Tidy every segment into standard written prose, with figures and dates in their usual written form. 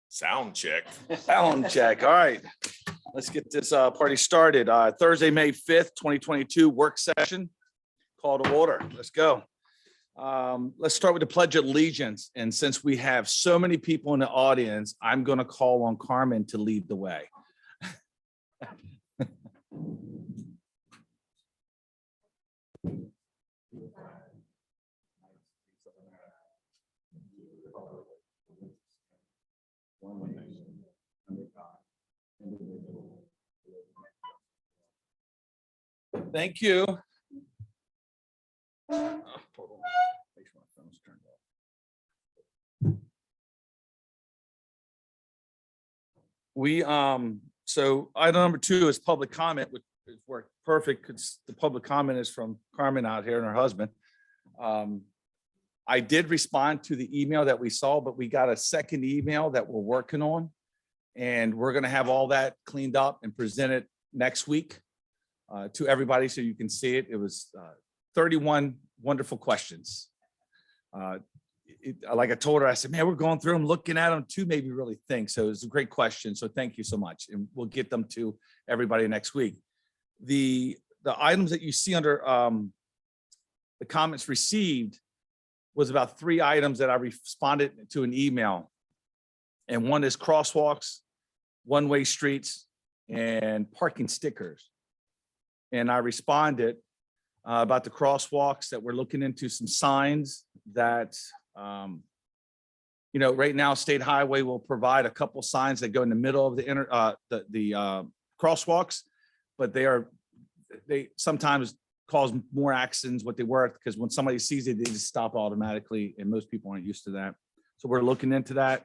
Sound check. Sound check. All right. Let's get this party started. Thursday, May 5th, 2022 work session. Call to order. Let's go. Let's start with the Pledge of Allegiance. And since we have so many people in the audience, I'm going to call on Carmen to lead the way. Thank you. Hold on. Make sure my phone's turned off. So item number 2 is public comment, which is worked perfect because the public comment is from Carmen out here and her husband. I did respond to the email that we saw, but we got a second email that we're working on. And we're going to have all that cleaned up and presented next week to everybody so you can see it. It was 31 wonderful questions. Like I told her, I said, man, we're going through them, looking at them too, maybe really think. So it's a great question. So thank you so much. And we'll get them to everybody next week. The items that you see under the comments received was about 3 items that I responded to an email. And one is crosswalks, one-way streets, and parking stickers. And I responded about the crosswalks that we're looking into some signs that, right now State Highway will provide a couple signs that go in the middle of the crosswalks, but they sometimes cause more accidents what they were, because when somebody sees it, they just stop automatically, and most people aren't used to that. So we're looking into that.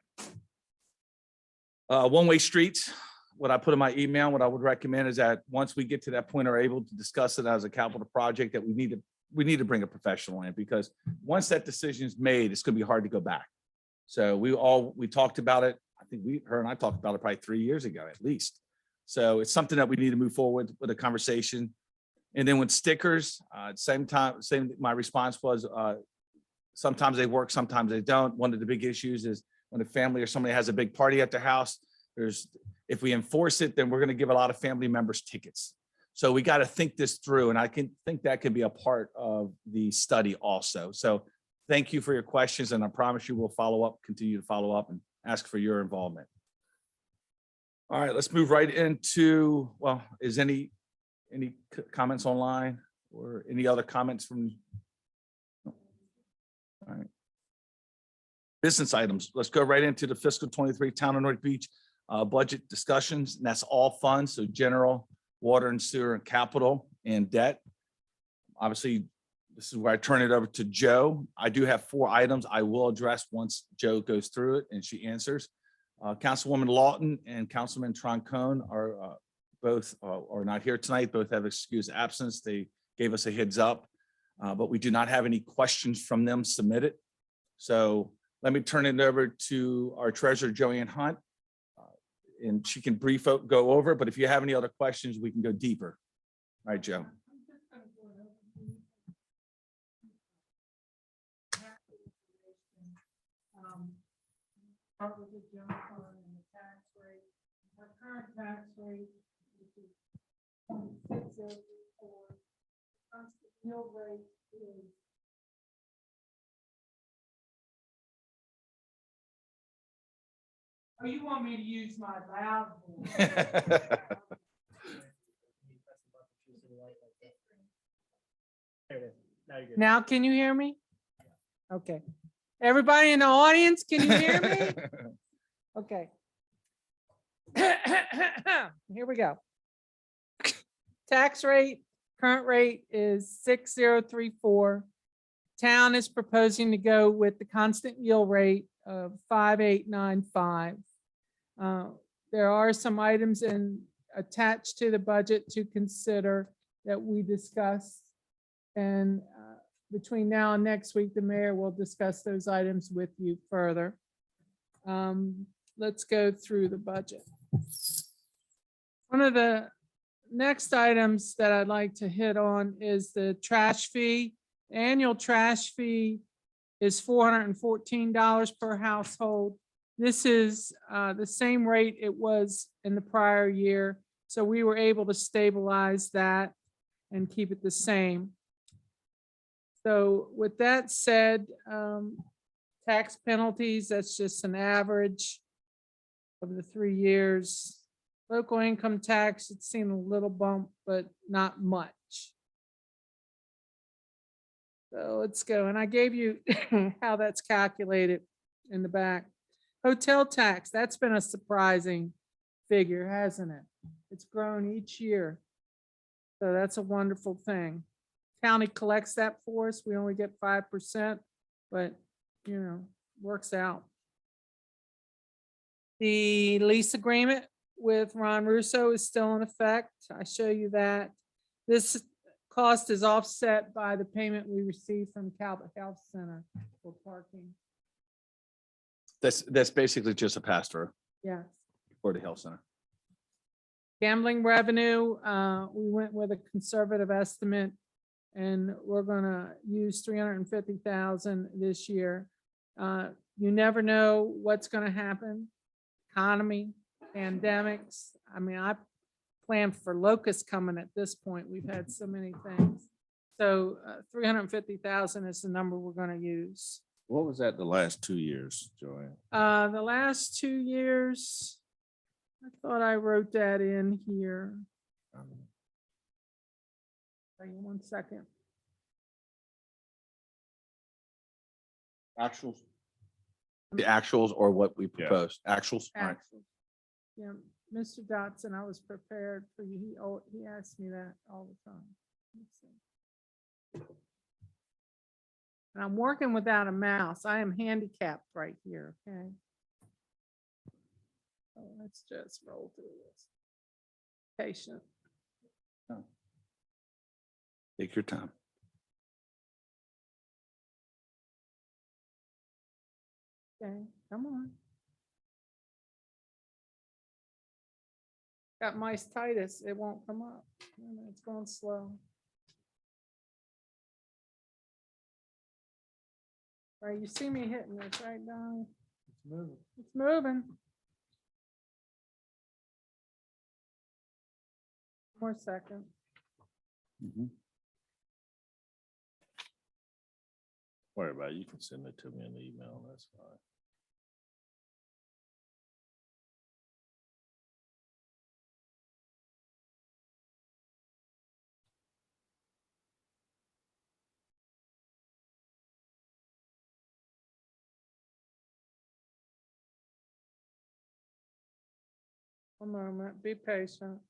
One-way streets, what I put in my email, what I would recommend is that once we get to that point, are able to discuss it as a capital project, that we need to bring a professional in, because once that decision is made, it's going to be hard to go back. So we talked about it. I think her and I talked about it probably 3 years ago at least. So it's something that we need to move forward with a conversation. And then with stickers, my response was sometimes they work, sometimes they don't. One of the big issues is when a family or somebody has a big party at their house, if we enforce it, then we're going to give a lot of family members tickets. So we got to think this through, and I think that can be a part of the study also. So thank you for your questions, and I promise you we'll continue to follow up and ask for your involvement. All right, let's move right into, is any comments online or any other comments from? All right. Business items. Let's go right into the fiscal 23 Town of North Beach budget discussions. And that's all funds. So general, water and sewer, and capital and debt. Obviously, this is where I turn it over to Joe. I do have 4 items I will address once Joe goes through it and she answers. Councilwoman Lawton and Councilman Troncone are both are not here tonight. Both have excused absence. They gave us a heads up, but we do not have any questions from them submitted. So let me turn it over to our treasurer, Joanne Hunt, and she can go over, but if you have any other questions, we can go deeper. All right, Joe. Start with the general fund and the tax rate. Our current tax rate, which is 0.6034. Constant mill rate is you want me to use my loud voice? There it is. Now you're good. Now, can you hear me? Okay. Everybody in the audience, can you hear me? Okay. Here we go. Tax rate, current rate is 6034. Town is proposing to go with the constant yield rate of 5895. There are some items attached to the budget to consider that we discussed, and between now and next week, the mayor will discuss those items with you further. Let's go through the budget. One of the next items that I'd like to hit on is the trash fee. Annual trash fee is $414 per household. This is the same rate it was in the prior year. So we were able to stabilize that and keep it the same. So with that said, tax penalties, that's just an average of the 3 years. Local income tax, it's seen a little bump, but not much. So let's go. And I gave you how that's calculated in the back. Hotel tax, that's been a surprising figure, hasn't it? It's grown each year. So that's a wonderful thing. County collects that for us. We only get 5%, but you know, works out. The lease agreement with Ron Russo is still in effect. I show you that. This cost is offset by the payment we received from Calvert Health Center for parking. That's basically just a pass-through Yes. for the health center. Gambling revenue, we went with a conservative estimate and we're gonna use 350,000 this year. You never know what's gonna happen. Economy, pandemics. I mean, I planned for locusts coming at this point. We've had so many things. So 350,000 is the number we're gonna use. What was that the last 2 years, Joanne? The last 2 years, I thought I wrote that in here. Hang on 1 second. Actuals? The actuals or what we proposed? Actuals? All right. Actually, yeah, Mr. Dotson, I was prepared for you. He asked me that all the time. Let's see. And I'm working without a mouse. I am handicapped right here, okay? So let's just roll through this. Patient. Take your time. Okay, come on. Got myositis, it won't come up. It's going slow. Right, you see me hitting this, right, Donnie? It's moving. It's moving. More second. Worry about it. You can send it to me in the email. That's fine. One moment, be patient.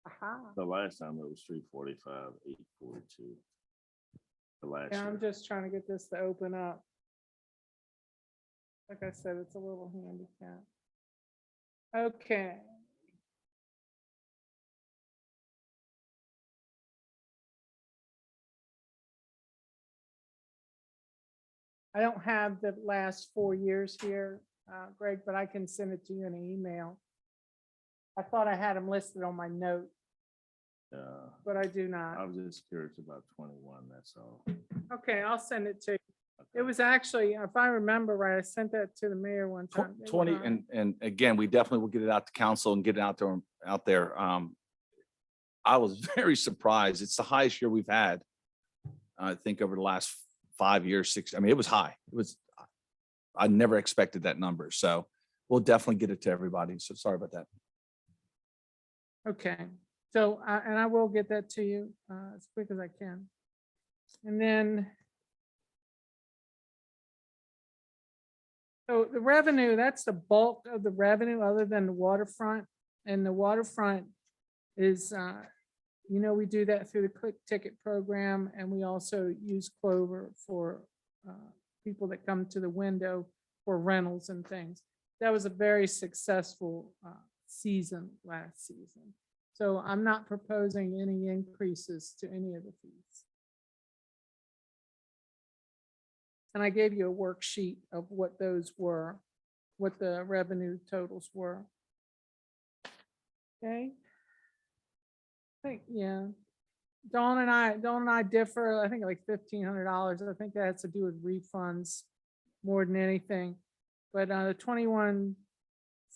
Aha. The last time it was 345, 842. The last Yeah, I'm year. just trying to get this to open up. Like I said, it's a little handicapped. Okay. I don't have the last 4 years here, Greg, but I can send it to you in an email. I thought I had them listed on my note, but I do I not. was just curious about 21, that's all. Okay, I'll send it to you. It was actually, if I remember right, I sent that to the mayor one time. They were 20, on it. and again, we definitely will get it out to council and get it out there. I was very surprised. It's the highest year we've had. I think over the last 5 years, 6, I mean, it was high. I never expected that number. So we'll definitely get it to everybody. So sorry about that. Okay, so, and I will get that to you as quick as I can. And then. So the revenue, that's the bulk of the revenue other than the waterfront. And the waterfront is, we do that through the Quick Ticket program. And we also use Clover for people that come to the window for rentals and things. That was a very successful season last season. So I'm not proposing any increases to any of the fees. And I gave you a worksheet of what those were, what the revenue totals were. Okay. I think, yeah. Dawn and I differ, I think like $1,500. I think that has to do with refunds more than anything. But the 21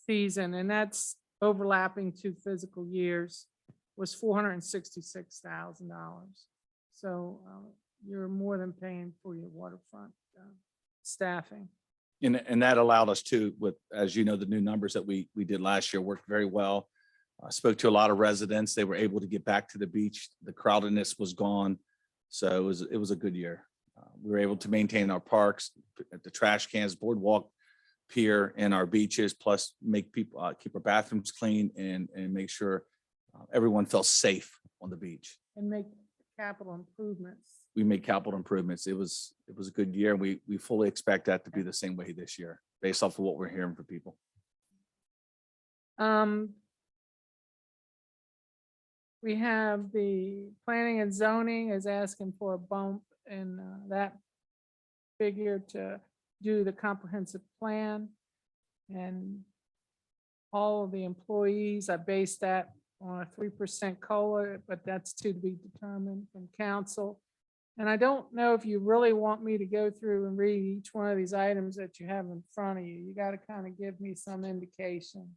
season, and that's overlapping 2 physical years, was $466,000. So you're more than paying for your waterfront staffing. And that allowed us to, with, as you know, the new numbers that we did last year worked very well. I spoke to a lot of residents. They were able to get back to the beach. The crowdedness was gone. So it was a good year. We were able to maintain our parks, the trash cans, boardwalk, pier, and our beaches, plus make people keep our bathrooms clean and make sure everyone felt safe on the beach. And make capital improvements. We made capital improvements. It was a good year. We fully expect that to be the same way this year, based off of what we're hearing from people. We have the planning and zoning is asking for a bump in that figure to do the comprehensive plan. And all of the employees, I based that on a 3% COLA, but that's to be determined from council. And I don't know if you really want me to go through and read each one of these items that you have in front of you. You got to kind of give me some indication.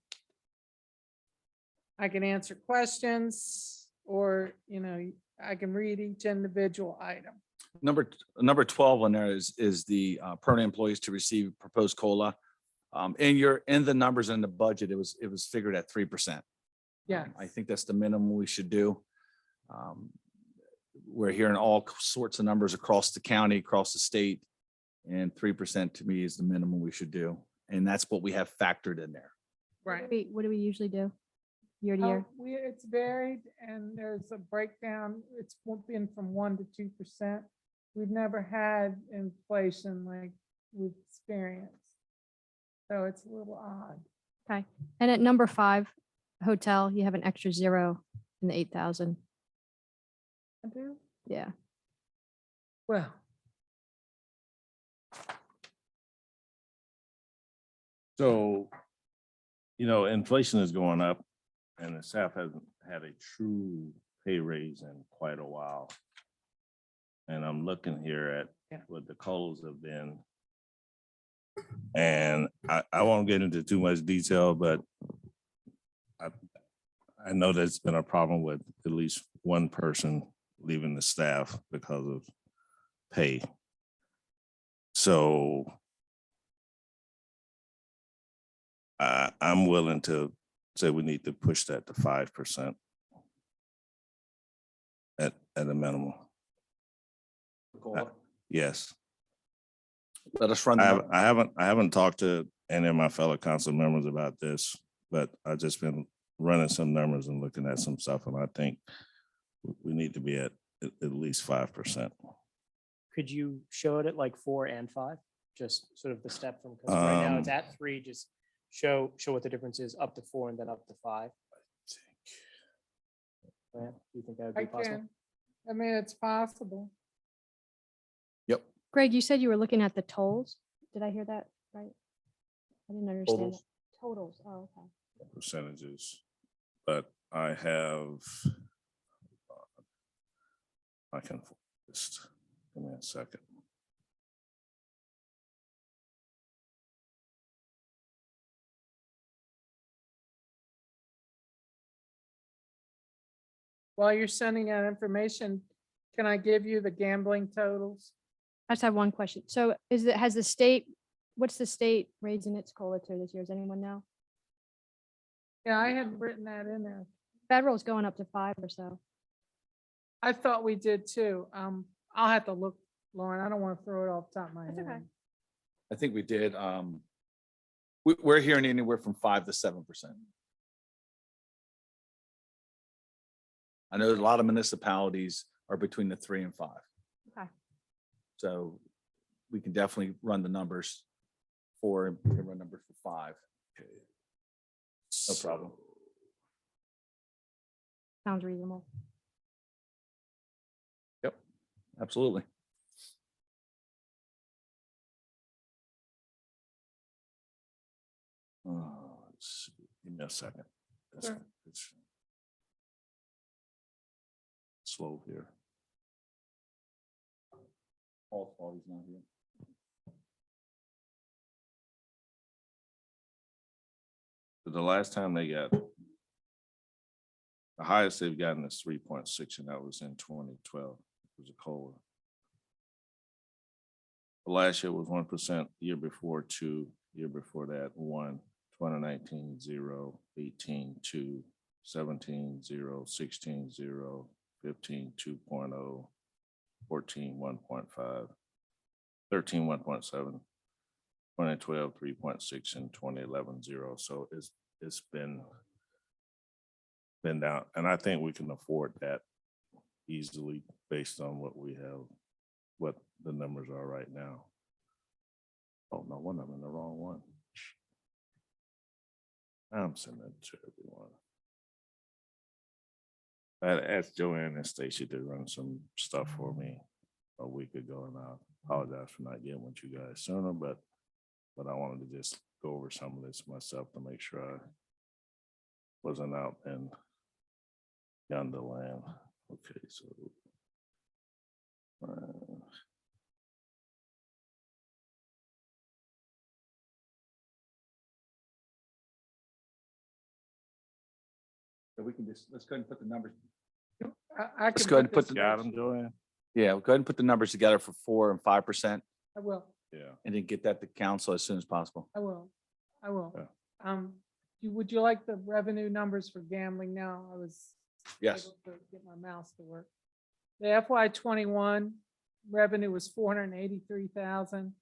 I can answer questions, or, you know, I can read each individual item. Number 12 on there is the permanent employees to receive proposed COLA. And you're in the numbers in the budget, it was figured at 3%. Yeah. I think that's the minimum we should do. We're hearing all sorts of numbers across the county, across the state, and 3% to me is the minimum we should do. And that's what we have factored in there. Right. What do we usually do year to year? It's varied, and there's a breakdown. It's been from 1% to 2%. We've never had inflation like we've experienced. So it's a little odd. Okay. And at number 5, hotel, you have an extra 0 in the 8,000. I do? Yeah. Well. So, inflation is going up and the staff hasn't had a true pay raise in quite a while. And I'm looking here at what the COLAs have been. And I won't get into too much detail, but I know that's been a problem with at least one person leaving the staff because of pay. So I'm willing to say we need to push that to 5% at a minimum. Yes. Let us run. the numbers. I haven't talked to any of my fellow council members about this, but I've just been running some numbers and looking at some stuff, and I think we need to be at least 5%. Could you show it at like 4 and 5? Just sort of the step from, because right now it's at 3, just show what the difference is up to 4 and then up to 5. Grant, do you think that would I be possible? can. I mean, it's possible. Yep. Greg, you said you were looking at the tolls. Did I hear that right? I didn't understand. Totals. That. Totals. Oh, okay. Percentages, but I have, I can just, give me a second. While you're sending out information, can I give you the gambling totals? I just have one question. So has the state, what's the state raising its COLA to this year? Does anyone know? Yeah, I had written that in there. Federal's going up to 5 or so. I thought we did too. I'll have to look, Lauren. I don't want to throw it off the top of my That's okay. head. I think we did. We're hearing anywhere from 5 to 7%. I know a lot of municipalities are between the 3 and 5. Okay. So we can definitely run the numbers and we can run numbers for 5. No problem. Sounds reasonable. Absolutely. Let's see. Give me a second. It's- Sure. it's slow here. Paul's fault he's not here. But the last time they got, the highest they've gotten is 3.6, and that was in 2012. It was a COLA. Last year was 1%, year before 2, year before that 1, 2019 0, 18 2, 17 0, 16 0, 15 2.0, 14 1.5, 13 1.7, 2012 3.6, and 2011 0. So it's been down, and I think we can afford that easily based on what we have, what the numbers are right now. Oh, no wonder I'm in the wrong one. I'm sending it to everyone. I asked Joanne and Stacy to run some stuff for me a week ago, and I apologize for not getting with you guys sooner, but I wanted to just go over some of this myself to make sure I wasn't out in yonder land. Okay, so. So we can just, let's go ahead and put the numbers. I Let's can go ahead and put this the- Got spreadsheet. them, Joanne? Yeah, we'll go ahead and put the numbers together for 4% and 5%, I will, Yeah. and then get that to council as soon as possible. I will, I will. Yeah. Would you like the revenue numbers for gambling now? I was Yes. able to get my mouse to work. The FY 21 revenue was 483,000.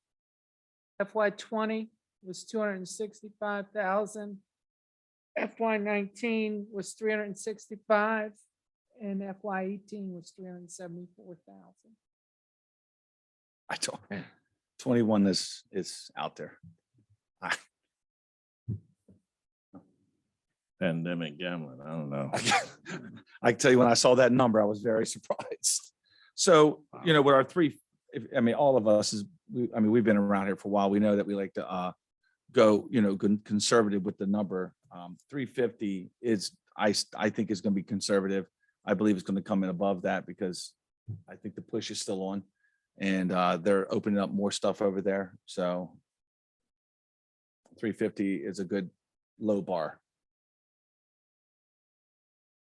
FY 20 was 265,000. FY 19 was 365, and FY 18 was 374,000. I don't, 21 is out there. Pandemic gambling, I don't know. I can tell you, when I saw that number, I was very surprised. So, you know, with our three, I mean, all of us we've been around here for a while. We know that we like to go, you know, conservative with the number. 350 is, I think is going to be conservative. I believe it's going to come in above that because I think the push is still on, and they're opening up more stuff over there. So 350 is a good low bar.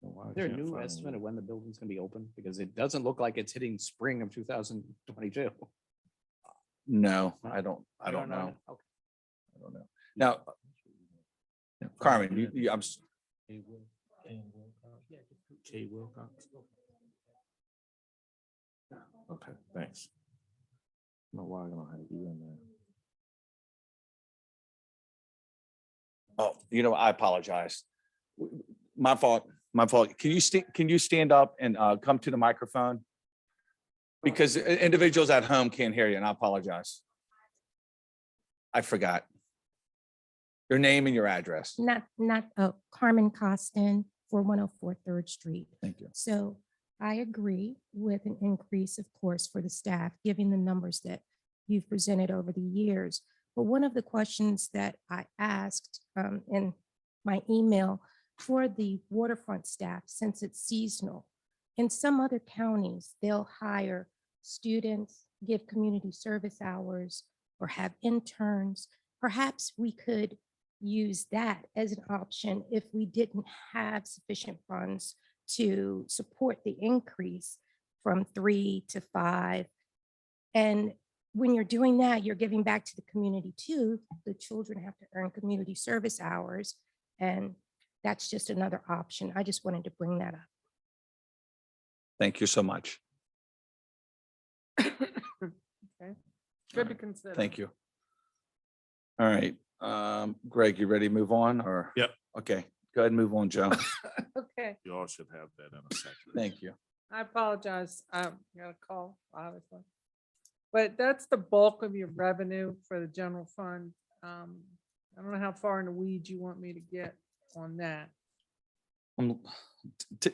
Why Is there a can't new find estimate it? of when the building's gonna be open? Because it doesn't look like it's hitting spring of 2022. No, No? I don't know. Okay. I don't know. Now, Carmen, I'm, Okay, thanks. No, why I don't have you in there? oh, you know, I apologize. My fault, my fault. Can you stand up and come to the microphone? Because individuals at home can't hear you, and I apologize. I forgot. Your name and your address. Carmen Costin for 104 3rd Street. Thank you. So I agree with an increase, of course, for the staff, given the numbers that you've presented over the years. But one of the questions that I asked in my email for the waterfront staff, since it's seasonal, in some other counties, they'll hire students, give community service hours, or have interns. Perhaps we could use that as an option if we didn't have sufficient funds to support the increase from 3 to 5. And when you're doing that, you're giving back to the community too. The children have to earn community service hours, and that's just another option. I just wanted to bring that up. Thank you so much. Okay, good to consider. Thank you. All right, Greg, you ready to move on or? Yep. Okay, go ahead and move on, Joe. Okay, You all should have that in a second. Thank you. I apologize. I got a call, obviously. But that's the bulk of your revenue for the general fund. I don't know how far in the weeds you want me to get on that.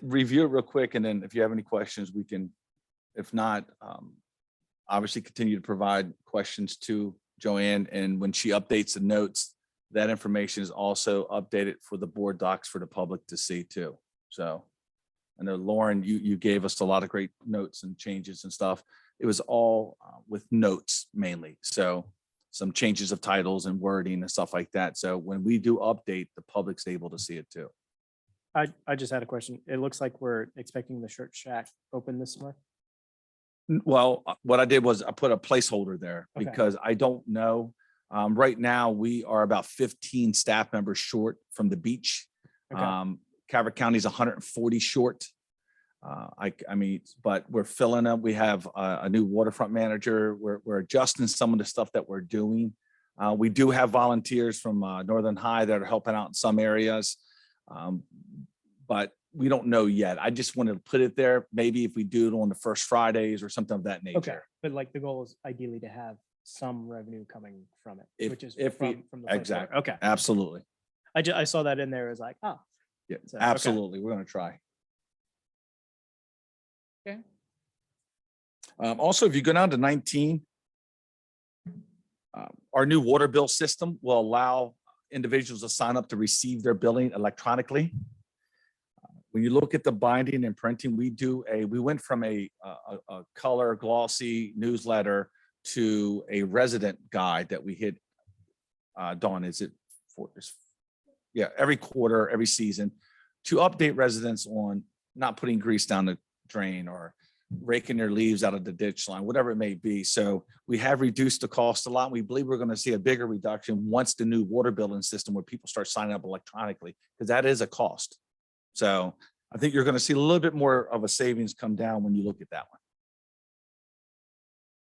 Review it real quick, and then if you have any questions, we can, if not, obviously continue to provide questions to Joanne, and when she updates the notes, that information is also updated for the board docs for the public to see too. So I know Lauren, you gave us a lot of great notes and changes and stuff. It was all with notes mainly. So some changes of titles and wording and stuff like that. So when we do update, the public's able to see it too. I just had a question. It looks like we're expecting the Shirt Shack open this summer. Well, what I did was I put a placeholder there Okay. because I don't know. Right now, we are about 15 staff members short from the beach. Okay. Calvert County is 140 short. I mean, but we're filling up. We have a new waterfront manager. We're adjusting some of the stuff that we're doing. We do have volunteers from Northern High that are helping out in some areas. But we don't know yet. I just wanted to put it there. Maybe if we do it on the first Fridays or something of that Okay, nature. but like the goal is ideally to have some revenue coming from it, If- which is if we- from the. first exactly. quarter. Okay, Absolutely. I saw that in there as like, oh, Yeah, So, okay. absolutely. We're going to try. Okay. Also, if you go down to 19, our new water bill system will allow individuals to sign up to receive their billing electronically. When you look at the binding and printing, we went from a color glossy newsletter to a resident guide that we hit. Dawn, is it for? Yeah, every quarter, every season, to update residents on not putting grease down the drain or raking their leaves out of the ditch line, whatever it may be. So we have reduced the cost a lot. We believe we're going to see a bigger reduction once the new water billing system where people start signing up electronically, because that is a cost. So I think you're going to see a little bit more of a savings come down when you look at that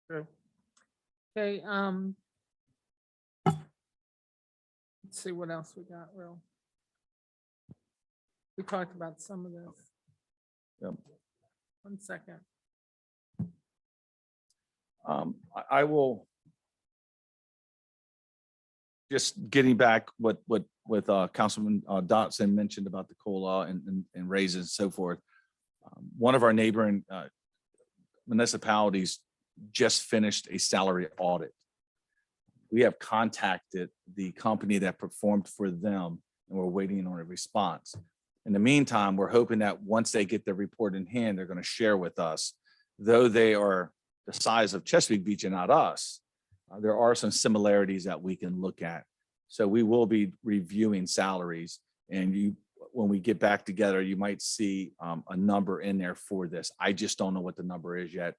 one. Okay, let's see what else we got, Will. We talked about some of this. Yep. 1 second. I will just getting back what Councilman Dotson mentioned about the COLA and raises and so forth. One of our neighboring municipalities just finished a salary audit. We have contacted the company that performed for them, and we're waiting on a response. In the meantime, we're hoping that once they get their report in hand, they're going to share with us. Though they are the size of Chesapeake Beach and not us, there are some similarities that we can look at. So we will be reviewing salaries, and when we get back together, you might see a number in there for this. I just don't know what the number is yet.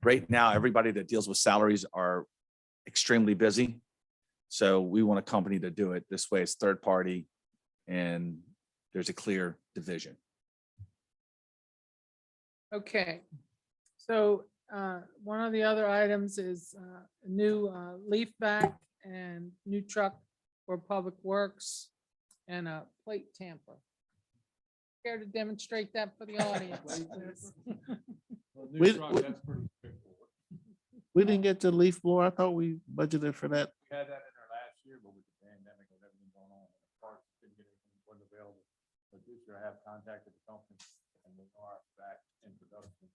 Right now, everybody that deals with salaries are extremely busy. So we want a company to do it. This way it's third party and there's a clear division. Okay, so one of the other items is a new leaf back and new truck for Public Works and a plate tamper. Care to demonstrate that for the audience? We didn't get the leaf blower. I thought we budgeted for that. We had that in our last year, but with the pandemic and everything going on, the parts didn't get anything, wasn't available. But this year I have contacted the company and they are back in production.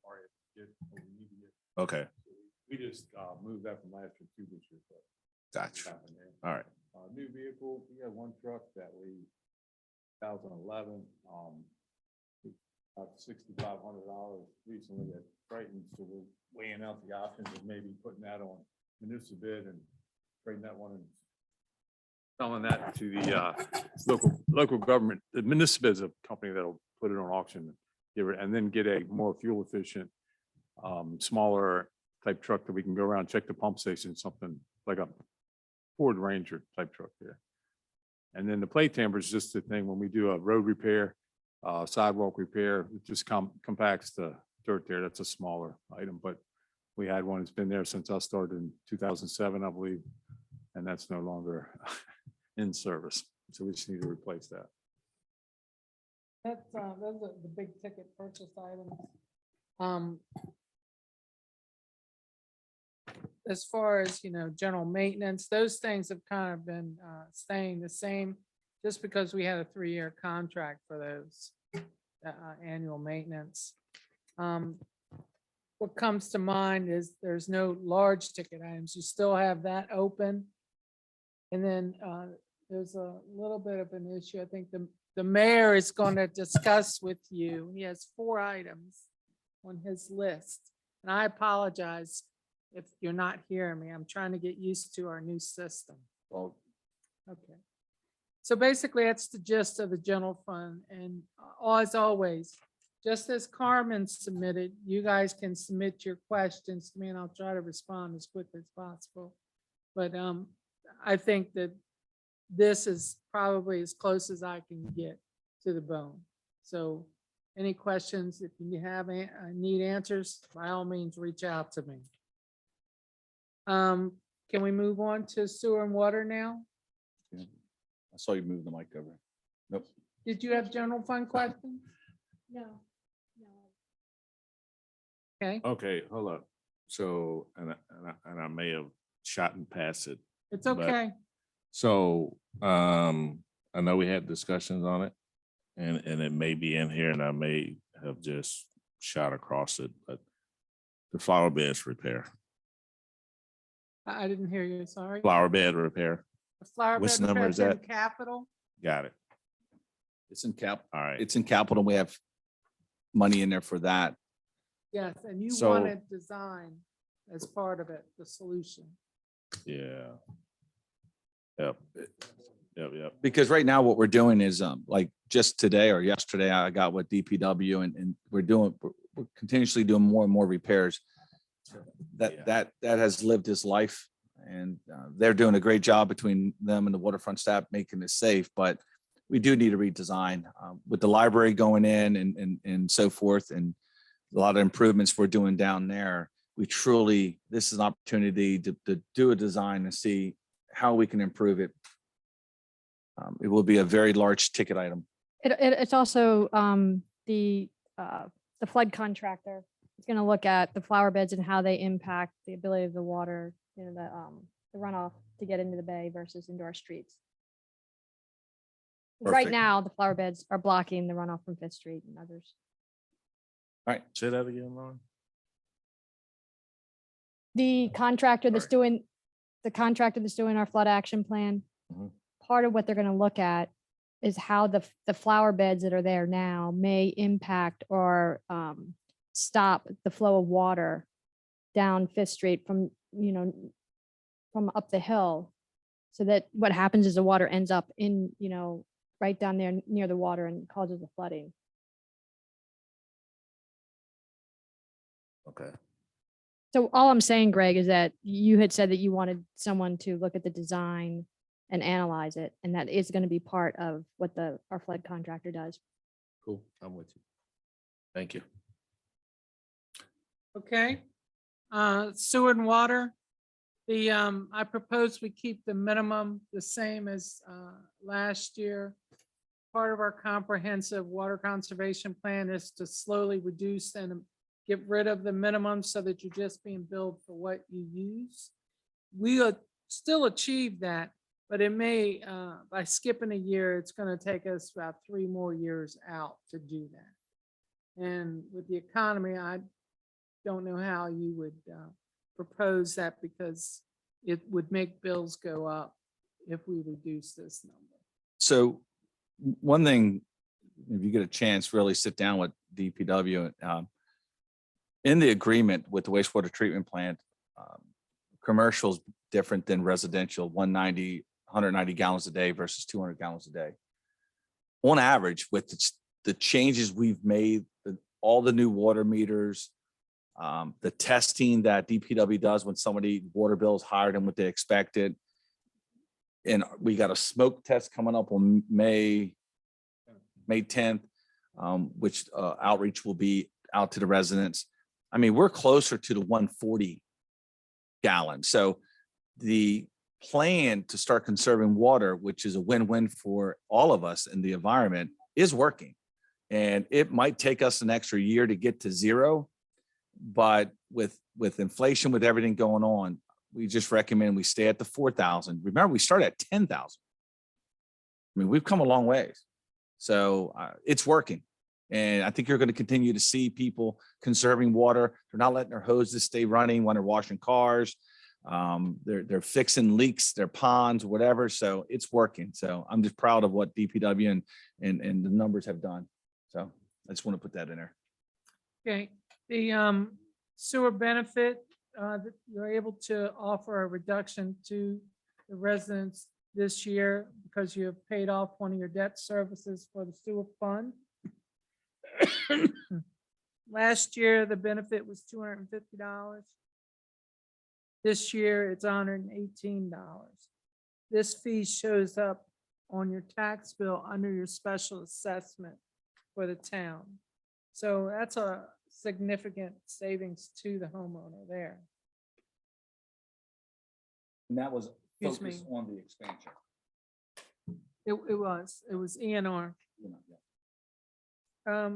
Or if we need to get. Okay, We just moved that from last year to this year. So gotcha. happened there. All right. New vehicle, we had one truck that we, 2011, about $6,500 recently at Triton, so we're weighing out the options of maybe putting that on municipal bid and trading that one and selling that to the local government. The municipal is a company that'll put it on auction, and then get a more fuel efficient, smaller type truck that we can go around, check the pump station, something like a Ford Ranger type truck there. And then the plate tamper is just the thing when we do a road repair, sidewalk repair, it just compacts the dirt there. That's a smaller item, but we had one that's been there since I started in 2007, I believe, and that's no longer in service. So we just need to replace that. That's, those are the big ticket purchase items. As far as, general maintenance, those things have kind of been staying the same. just because we had a 3-year contract for those annual maintenance. What comes to mind is there's no large ticket items. You still have that open. And then there's a little bit of an issue. I think the mayor is going to discuss with you. He has 4 items on his list. And I apologize if you're not hearing me. I'm trying to get used to our new system. Well, Okay. So basically, that's the gist of the general fund. And as always, just as Carmen submitted, you guys can submit your questions to me and I'll try to respond as quickly as possible. But I think that this is probably as close as I can get to the bone. So any questions, if you have, need answers, by all means, reach out to me. Can we move on to sewer and water now? I saw you move the mic over. Nope. Did you have general fund questions? No. Okay, Okay, hold up. So, and I may have shot and passed it. it's But- okay. So, I know we had discussions on it and it may be in here and I may have just shot across it, but the flower beds repair, I didn't hear you, sorry. flower bed repair. The flower what's bed the number is repairs in that? Capital? Got it. It's in All right. it's in capital. We have money in there for that. Yes, and you So- wanted design as part of it, the solution. Yeah. Yep. Yep. Because right now what we're doing is like just today or yesterday, I got with DPW and we're continuously doing more and more repairs. Yeah. That has lived his life and they're doing a great job between them and the waterfront staff making it safe, but we do need a redesign with the library going in and so forth and a lot of improvements we're doing down there. This is an opportunity to do a design and see how we can improve it. It will be a very large ticket item. It's also the flood contractor is going to look at the flower beds and how they impact the ability of the water, the runoff to get into the bay versus into our streets. Right Perfect. now, the flower beds are blocking the runoff from Fifth Street and others. All right. Say that again, Lauren. The contractor that's doing our flood action plan, Mhm. part of what they're going to look at is how the flower beds that are there now may impact or stop the flow of water down Fifth Street from up the hill. So that what happens is the water ends up in, right down there near the water and causes the flooding. Okay. So all I'm saying, Greg, is that you had said that you wanted someone to look at the design and analyze it, and that is going to be part of what our flood contractor does. Cool. I'm with you. Thank you. Okay. Sewer and water. I propose we keep the minimum the same as last year. Part of our comprehensive water conservation plan is to slowly reduce and get rid of the minimum so that you're just being billed for what you use. We'll still achieve that, but it may, by skipping a year, it's going to take us about 3 more years out to do that. And with the economy, I don't know how you would propose that because it would make bills go up if we reduce this number. So one thing, if you get a chance, really sit down with DPW. In the agreement with the wastewater treatment plant, commercial is different than residential, 190 gallons a day versus 200 gallons a day. On average, with the changes we've made, all the new water meters, the testing that DPW does when somebody water bill is higher than what they expected. And we got a smoke test coming up on May 10th, which outreach will be out to the residents. I mean, we're closer to the 140 gallons. So the plan to start conserving water, which is a win-win for all of us in the environment, is working. And it might take us an extra year to get to 0. But with inflation, with everything going on, we just recommend we stay at the 4,000. Remember, we started at 10,000. I mean, we've come a long ways. So it's working. And I think you're going to continue to see people conserving water. They're not letting their hoses stay running when they're washing cars. They're fixing leaks, their ponds, whatever. So it's working. So I'm just proud of what DPW and the numbers have done. So I just want to put that in there. Okay, the sewer benefit, that you're able to offer a reduction to the residents this year because you have paid off one of your debt services for the sewer fund. Last year, the benefit was $250. This year, it's $118. This fee shows up on your tax bill under your special assessment for the town. So that's a significant savings to the homeowner there. And that was Excuse me. focused on the expansion. It was ENR. You know, yeah.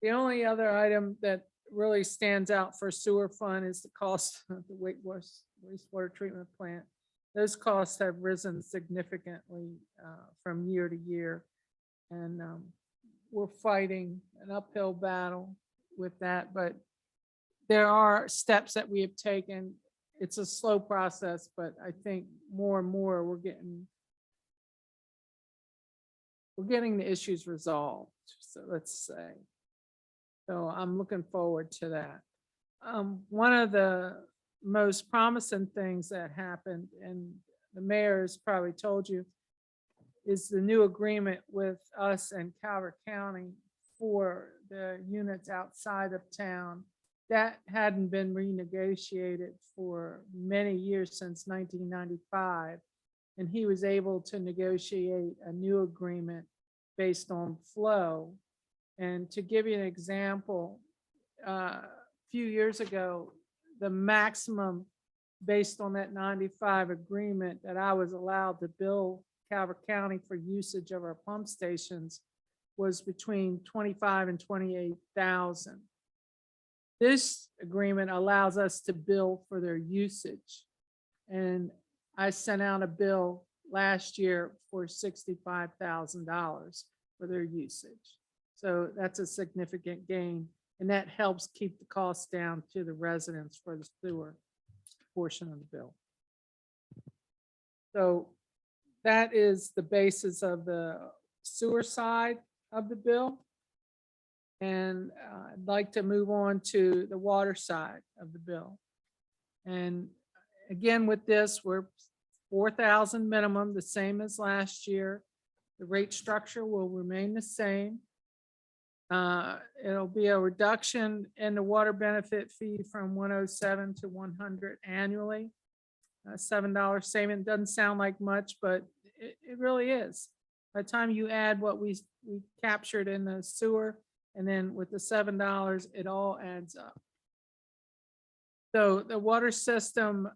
The only other item that really stands out for sewer fund is the cost of the wastewater treatment plant. Those costs have risen significantly from year to year. And we're fighting an uphill battle with that, but there are steps that we have taken. It's a slow process, but I think more and more we're getting the issues resolved, so let's say. So I'm looking forward to that. One of the most promising things that happened, and the mayor has probably told you, is the new agreement with us and Calvert County for the units outside of town. That hadn't been renegotiated for many years, since 1995. And he was able to negotiate a new agreement based on flow. And to give you an example, a few years ago, the maximum based on that 95 agreement that I was allowed to bill Calvert County for usage of our pump stations was between 25 and 28,000. This agreement allows us to bill for their usage. And I sent out a bill last year for $65,000 for their usage. So that's a significant gain. And that helps keep the costs down to the residents for the sewer portion of the bill. So that is the basis of the sewer side of the bill. And I'd like to move on to the water side of the bill. And again, with this, we're 4,000 minimum, the same as last year. The rate structure will remain the same. It'll be a reduction in the water benefit fee from 107 to 100 annually. $7 saving doesn't sound like much, but it really is. By the time you add what we captured in the sewer, and then with the $7, it all adds up. So the water system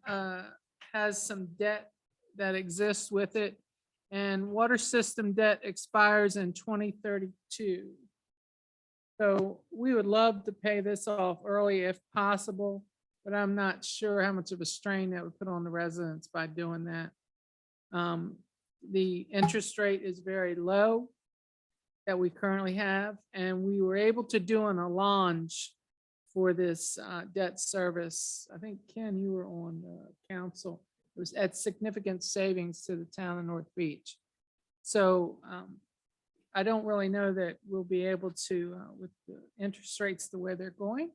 has some debt that exists with it, and water system debt expires in 2032. So we would love to pay this off early if possible, but I'm not sure how much of a strain that would put on the residents by doing that. The interest rate is very low that we currently have, and we were able to do an allonge for this debt service. I think, Ken, you were on the council. It was at significant savings to the town of North Beach. So I don't really know that we'll be able to, with the interest rates the way they're going,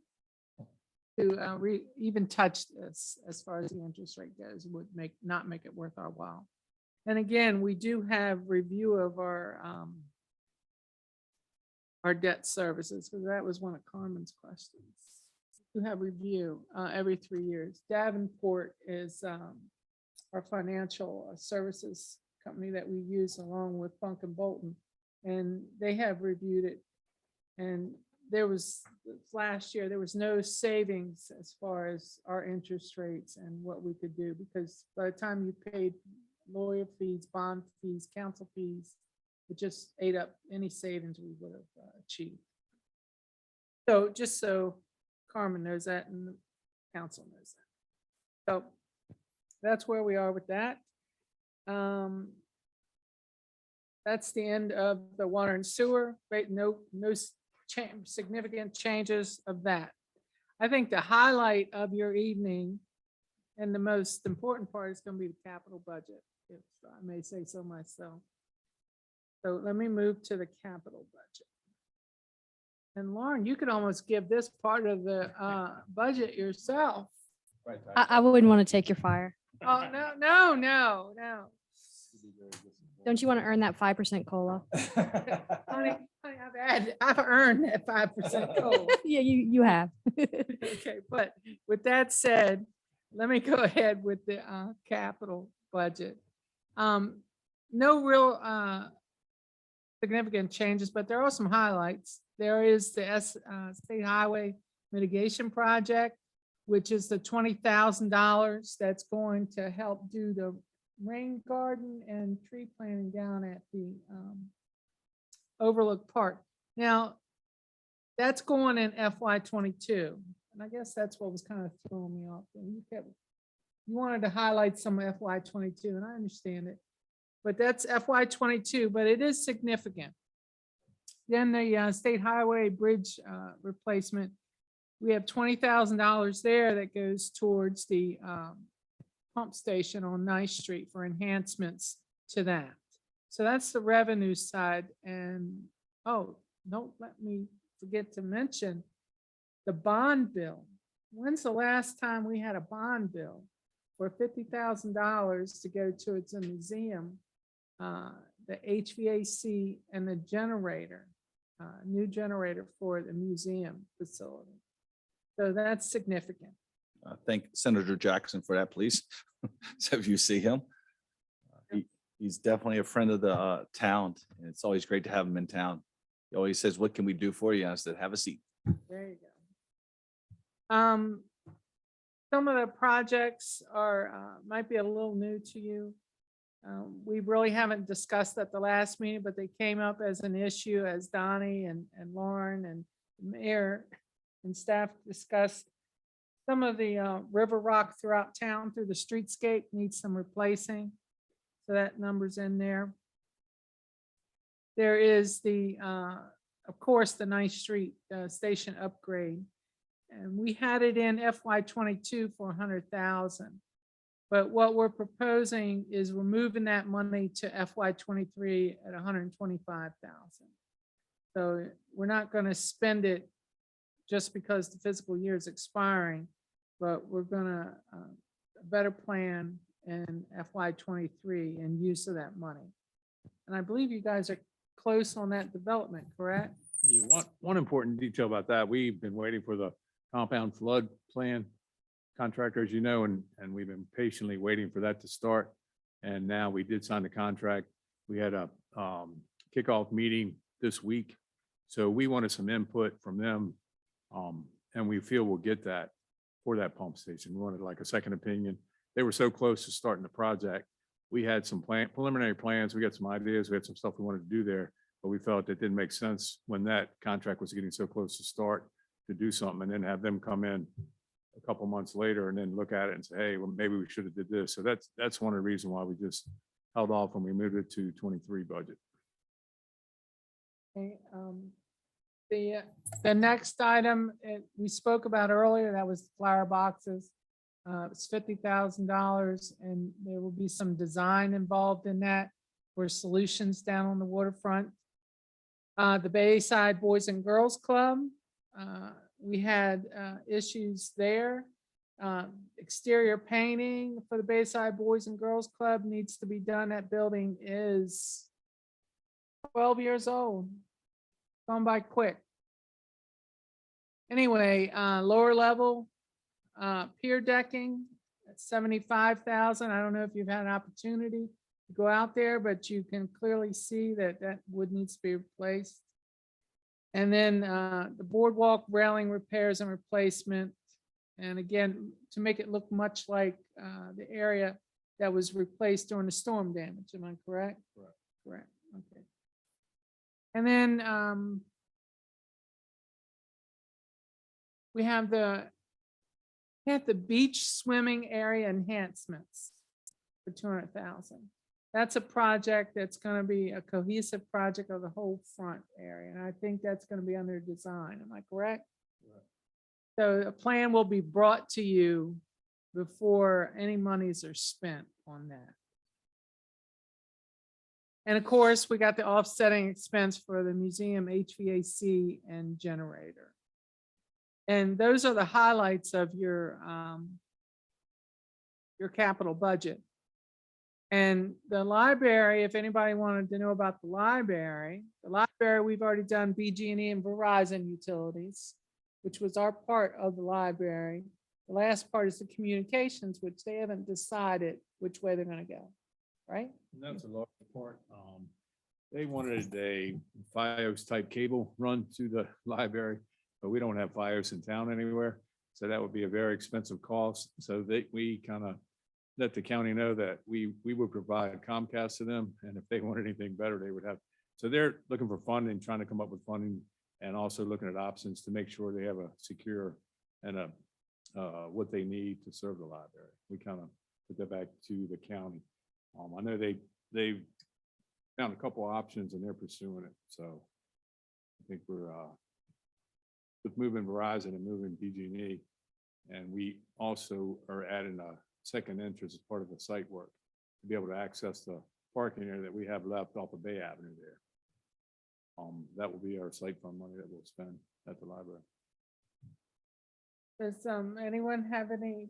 to even touch this as far as the interest rate goes, would not make it worth our while. And again, we do have review of our debt services, because that was one of Carmen's questions. We have review every 3 years. Davenport is our financial services company that we use along with Funk and Bolton, and they have reviewed it. And there was, last year, there was no savings as far as our interest rates and what we could do, because by the time you paid lawyer fees, bond fees, council fees, it just ate up any savings we would have achieved. So just so Carmen knows that and the council knows that. So that's where we are with that. That's the end of the water and sewer, right? No significant changes of that. I think the highlight of your evening and the most important part is going to be the capital budget, if I may say so myself. So let me move to the capital budget. And Lauren, you could almost give this part of the budget yourself. I wouldn't want to take your fire. Oh, no. Don't you want to earn that 5% COLA? Honey, I've earned that 5% goal. Yeah, you have. Okay, but with that said, let me go ahead with the capital budget. No real significant changes, but there are some highlights. There is the State Highway Mitigation Project, which is the $20,000 that's going to help do the rain garden and tree planting down at the Overlook Park. Now, that's going in FY '22, and I guess that's what was kind of throwing me off. And you wanted to highlight some FY '22, and I understand it, but that's FY '22, but it is significant. Then the State Highway Bridge replacement, we have $20,000 there that goes towards the pump station on Nice Street for enhancements to that. So that's the revenue side. And, oh, don't let me forget to mention the bond bill. When's the last time we had a bond bill for $50,000 to go towards a museum, the HVAC and the generator, new generator for the museum facility? So that's significant. Thank Senator Jackson for that, please. So if you see him, he's definitely a friend of the town, and it's always great to have him in town. He always says, "What can we do for you?" I said, "Have a seat." There you go. Some of the projects are, might be a little new to you. We really haven't discussed at the last meeting, but they came up as an issue as Donnie and Lauren and the mayor and staff discussed. Some of the river rock throughout town through the streetscape needs some replacing. So that number's in there. There is the, of course, the Ninth Street station upgrade. And we had it in FY '22 for 100,000. But what we're proposing is we're moving that money to FY '23 at 125,000. So we're not going to spend it just because the fiscal year is expiring, but we're gonna a better plan in FY '23 and use of that money. And I believe you guys are close on that development, correct? Yeah, one important detail about that, we've been waiting for the compound flood plan contractor, as you know, and we've been patiently waiting for that to start. And now we did sign the contract. We had a kickoff meeting this week. So we wanted some input from them. And we feel we'll get that for that pump station. We wanted like a second opinion. They were so close to starting the project. We had some preliminary plans. We got some ideas. We had some stuff we wanted to do there, but we felt it didn't make sense when that contract was getting so close to start to do something and then have them come in a couple months later and then look at it and say, hey, well, maybe we should have did this. So that's one of the reasons why we just held off when we moved it to 23 budget. Okay, the next item we spoke about earlier, that was flower boxes. It's $50,000 and there will be some design involved in that for solutions down on the waterfront. The Bayside Boys and Girls Club, we had issues there. Exterior painting for the Bayside Boys and Girls Club needs to be done. That building is 12 years old. Gone by quick. Anyway, lower level pier decking at 75,000. I don't know if you've had an opportunity to go out there, but you can clearly see that that wood needs to be replaced. And then the boardwalk railing repairs and replacement. And again, to make it look much like the area that was replaced during the storm damage. Am I correct? Correct. Correct. Okay. And then we have the beach swimming area enhancements for 200,000. That's a project that's gonna be a cohesive project of the whole front area, and I think that's gonna be under design. Am I correct? So a plan will be brought to you before any monies are spent on that. And of course, we got the offsetting expense for the museum HVAC and generator. And those are the highlights of your capital budget. And the library, if anybody wanted to know about the library, we've already done BG&E and Verizon utilities, which was our part of the library. The last part is the communications, which they haven't decided which way they're gonna go, right? And that's a large part. They wanted a FiOS type cable run to the library, but we don't have FiOS in town anywhere. So that would be a very expensive cost. So we kind of let the county know that we would provide Comcast to them. And if they wanted anything better, they would have. So they're looking for funding, trying to come up with funding, and also looking at options to make sure they have a secure and what they need to serve the library. We kind of put that back to the county. I know they've found a couple of options and they're pursuing it. So I think we're with moving Verizon and moving BG&E, and we also are adding a second entrance as part of the site work to be able to access the parking area that we have left off of Bay Avenue there. That will be our site fund money that we'll spend at the library. Does anyone have any,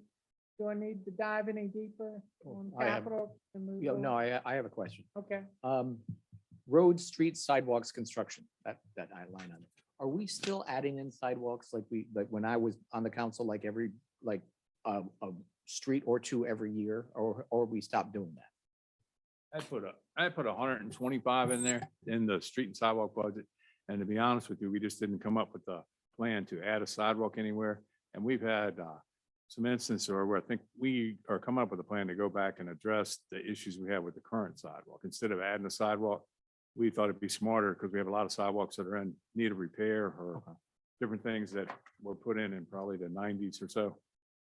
do I need to dive any deeper on I have- capital? to move Yeah, no, on? I have a question. Okay, Roads, streets, sidewalks, construction, that line on it. Are we still adding in sidewalks like when I was on the council, like every, like a street or two every year, or we stopped doing that? I put 125 in there in the street and sidewalk budget. And to be honest with you, we just didn't come up with a plan to add a sidewalk anywhere. And we've had some instances where I think we are coming up with a plan to go back and address the issues we have with the current sidewalk. Instead of adding a sidewalk, we thought it'd be smarter because we have a lot of sidewalks that are in need of repair or different things that were put in probably the 90s or so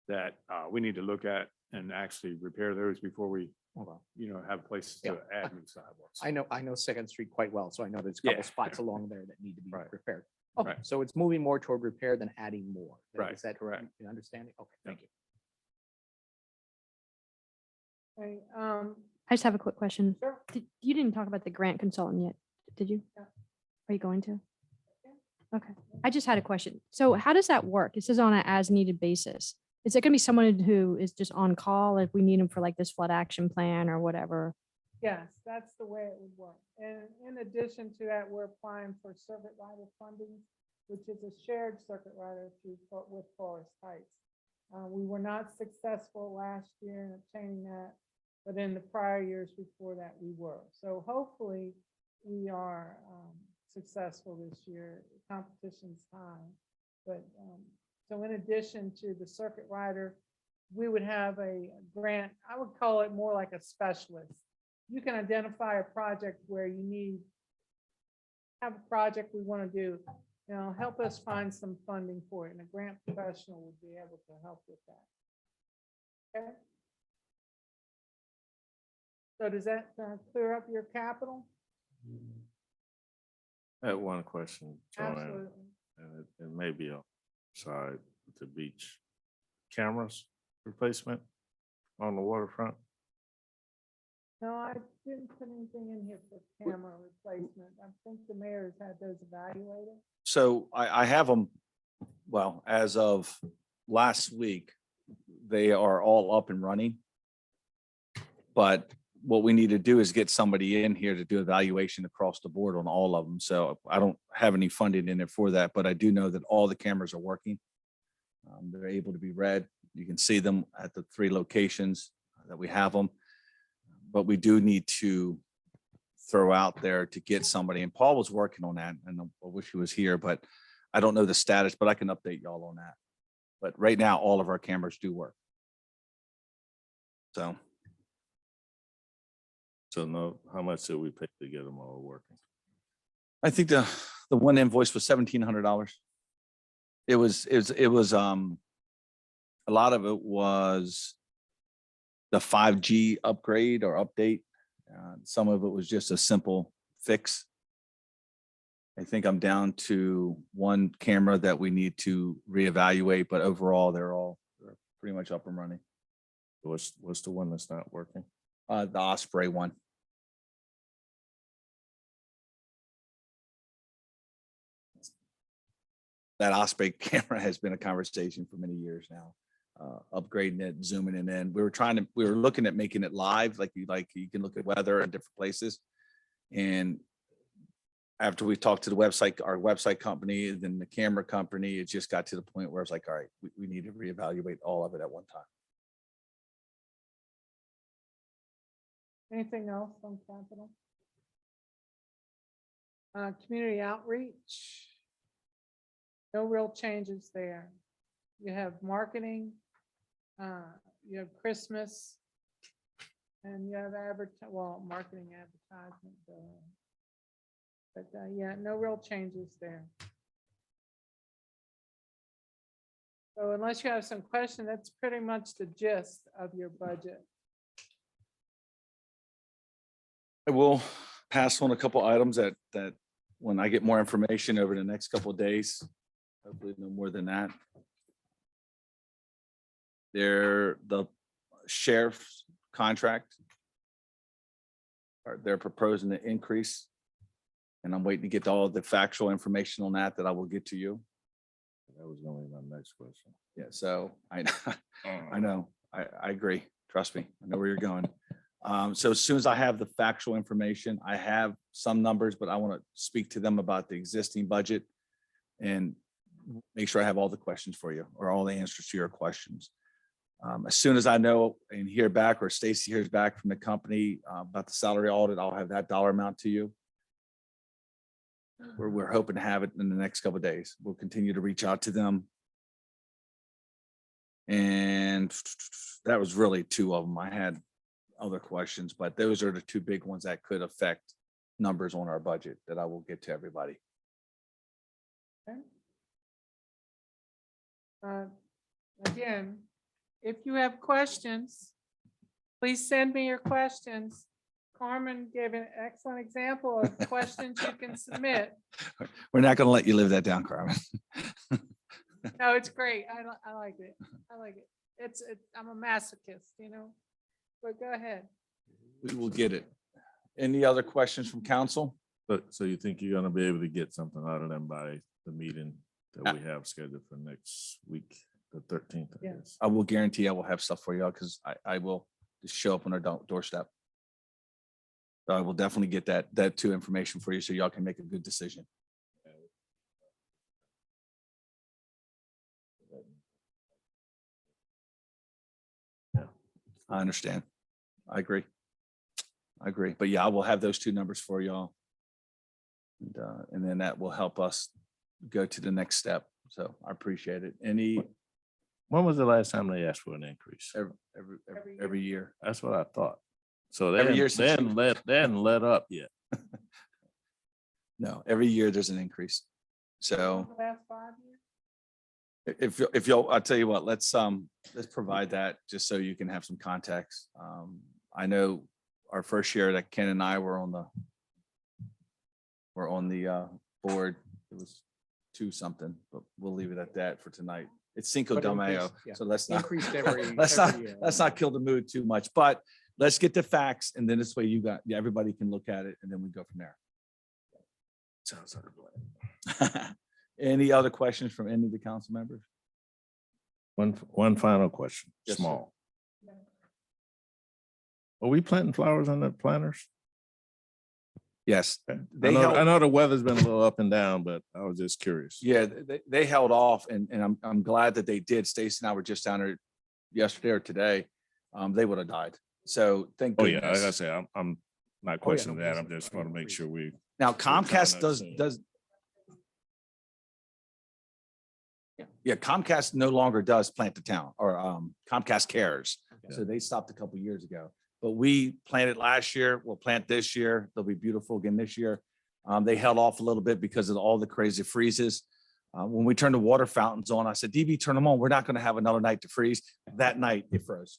that we need to look at and actually repair those before we, have places to add new sidewalks. I know Second Street quite well, so I know there's a Yeah. couple spots along there that need to be Right. repaired. Okay, Right. so it's moving more toward repair than adding more. Right, Is that correct. your understanding? Okay, thank you. okay, I just have a quick question. sure. You didn't talk about the grant consultant yet, did you? No. Are you going to? Okay, I just had a question. So how does that work? It says on an as-needed basis. Is it gonna be someone who is just on call if we need them for like this flood action plan or whatever? Yes, that's the way it would work. And in addition to that, we're applying for circuit rider funding, which is a shared circuit rider with Forest Heights. We were not successful last year in obtaining that, but in the prior years before that, we were. So hopefully we are successful this year. The competition's high. But so in addition to the circuit rider, we would have a grant. I would call it more like a specialist. You can identify a project where you have a project we want to do, help us find some funding for it, and a grant professional would be able to help with that. Okay? So does that clear up your capital? I had one question, Joanne, Absolutely. and it may be outside the beach. Cameras replacement on the waterfront? No, I didn't put anything in here for camera replacement. I think the mayor's had those evaluated. So I have them, well, as of last week, they are all up and running. But what we need to do is get somebody in here to do evaluation across the board on all of them. So I don't have any funding in there for that, but I do know that all the cameras are working. They're able to be read. You can see them at the 3 locations that we have them. But we do need to throw out there to get somebody, and Paul was working on that, and I wish he was here, but I don't know the status, but I can update y'all on that. But right now, all of our cameras do work. So No, how much did we pay to get them all working? I think the one invoice was $1,700. It was a lot of it was the 5G upgrade or update. Some of it was just a simple fix. I think I'm down to one camera that we need to reevaluate, but overall, they're pretty much up and running. What's the one that's not working? The Osprey one. That Osprey camera has been a conversation for many years now. Upgrading it, zooming it in. We were looking at making it live, like you can look at weather in different places. And after we talked to our website company, then the camera company, it just got to the point where it's like, all right, we need to reevaluate all of it at one time. Anything else on capital? Community outreach. No real changes there. You have marketing, you have Christmas, and you have marketing advertisement. But yeah, no real changes there. So unless you have some question, that's pretty much the gist of your budget. I will pass on a couple items that when I get more information over the next couple of days, hopefully no more than that. The sheriff's contract. They're proposing an increase. And I'm waiting to get all the factual information on that I will get to you. That was gonna be my next question. Yeah, so I know, I agree. Trust me, I know where you're going. So as soon as I have the factual information, I have some numbers, but I want to speak to them about the existing budget and make sure I have all the questions for you or all the answers to your questions. As soon as I know and hear back, or Stacy hears back from the company about the salary audit, I'll have that dollar amount to you. We're hoping to have it in the next couple of days. We'll continue to reach out to them. And that was really two of them. I had other questions, but those are the two big ones that could affect numbers on our budget that I will get to everybody. Again, if you have questions, please send me your questions. Carmen gave an excellent example of questions you can submit. We're not going to let you live that down, Carmen. No, it's great. I like it. I like it. I'm a masochist, but go ahead. We will get it. Any other questions from council? So you think you're gonna be able to get something out of them by the meeting that we have scheduled for next week, the 13th, I Yeah. guess? I will guarantee I will have stuff for y'all because I will just show up on our doorstep. So I will definitely get that two information for you so y'all can make a good decision. Yeah. I understand. I agree. But yeah, I will have those two numbers for y'all. And then that will help us go to the next step. So I appreciate it. When was the last time they asked for an increase? Every year. That's what I thought. So Every they year hadn't- they since hadn't let up yet. No, every year there's an increase. So The last 5 years? if y'all, I'll tell you what, let's provide that just so you can have some context. I know our first year that Ken and I were on the board, it was 2 something, but we'll leave it at that for tonight. It's Cinco But de Mayo, increased, yeah. so let's not, Increased every. let's every year. not kill the mood too much, but let's get the facts and then this way everybody can look at it and then we go from there. Sounds like a plan. Any other questions from any of the council members? One final question, Yes, sir. small. Are we planting flowers on the planters? Yes. I They know, held- I know the weather's been a little up and down, but I was just curious. Yeah, they held off and I'm glad that they did. Stacy and I were just down there yesterday or today. They would have died. So thank Oh, yeah, like I goodness. say, I'm not Oh, yeah, questioning no, that. I'm please, just want to make please. sure we, Now telling Comcast us soon. does. Yeah, Comcast no longer does Plant the Town or Comcast Cares. So they stopped a couple years ago. But we planted last year, we'll plant this year. They'll be beautiful again this year. They held off a little bit because of all the crazy freezes. When we turned the water fountains on, I said, DB, turn them on. We're not going to have another night to freeze. That night it froze.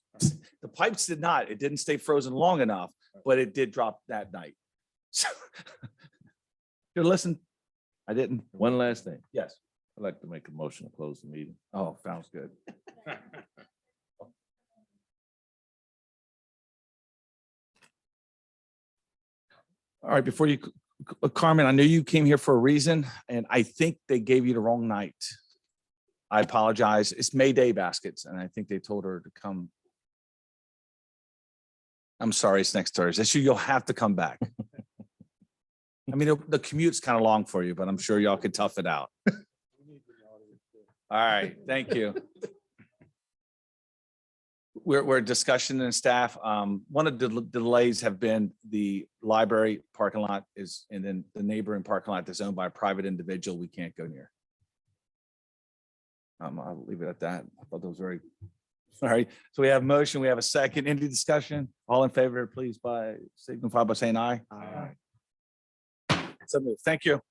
The pipes did not. It didn't stay frozen long enough, but it did drop that night. So, you listen, I didn't. One last thing. Yes. I'd like to make a motion to close the meeting. Oh, sounds good. All right, before you, Carmen, I know you came here for a reason, and I think they gave you the wrong night. I apologize. It's May Day baskets, and I think they told her to come. I'm sorry, it's next Thursday, so you'll have to come back. I mean, the commute's kind of long for you, but I'm sure y'all could tough it out. All right, thank you. We're discussion and staff. One of the delays have been the library parking lot is, and then the neighboring parking lot that's owned by a private individual we can't go near. I'll leave it at that. I thought that was very, all right. So we have motion, we have a second. Any discussion? All in favor, please signify by saying aye. Aye. So moved. Thank you.